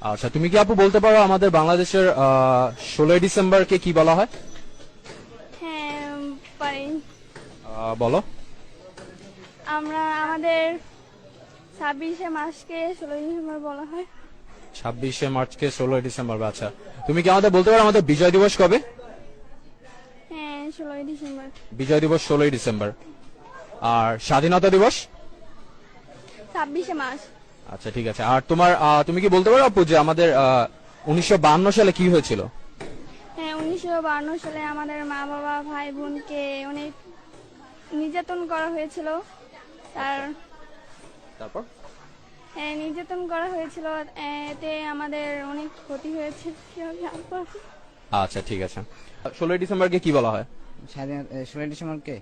আচ্ছা, তুমি কি আপু বলতে পারো আমাদের বাংলাদেশের 16ই ডিসেম্বরকে কি বলা হয়? হ্যাঁ, পারি। বলো। আমাদের 26শে মার্চকে 16ই ডিসেম্বর বলা হয়। 26শে মার্চকে 16ই ডিসেম্বর, আচ্ছা। তুমি কি আমাদের বলতে পারো আমাদের বিজয় দিবস কবে? হ্যাঁ, 16ই ডিসেম্বর। বিজয় দিবস 16ই ডিসেম্বর। আর স্বাধীনতা দিবস? 26শে মার্চ। আচ্ছা, ঠিক আছে। আর তুমি কি বলতে পারো আপু যে আমাদের 1952 সালে কি হয়েছিল? হ্যাঁ, 1952 সালে আমাদের মা বাবা ভাই বোনকে অনেক নির্যাতন করা হয়েছিল। তার তারপর? হ্যাঁ, নির্যাতন করা হয়েছিল। এতে আমাদের অনেক ক্ষতি হয়েছে। কিভাবে জানবো? আচ্ছা, ঠিক আছে। 16ই ডিসেম্বরকে কি বলা হয়? 16ই ডিসেম্বরকে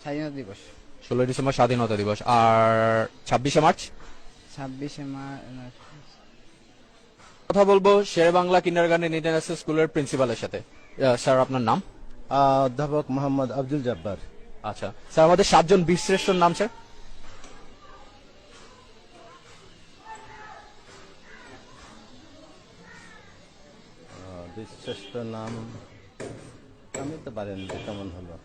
স্বাধীনতা দিবস। 16ই ডিসেম্বর স্বাধীনতা দিবস। আর 26শে মার্চ? 26শে মার্চ। কথা বলবো শেরে বাংলা কিন্ডারগার্টেন ইন্টারন্যাশনাল স্কুলের প্রিন্সিপালের সাথে। স্যার, আপনার নাম? অধ্যাপক মোহাম্মদ আব্দুল জব্বার। আচ্ছা স্যার, আমাদের 7 জন বীরশ্রেষ্ঠর নাম স্যার? বিশ্রেষ্ঠ নাম আমি তো পারেন কেমন হলো।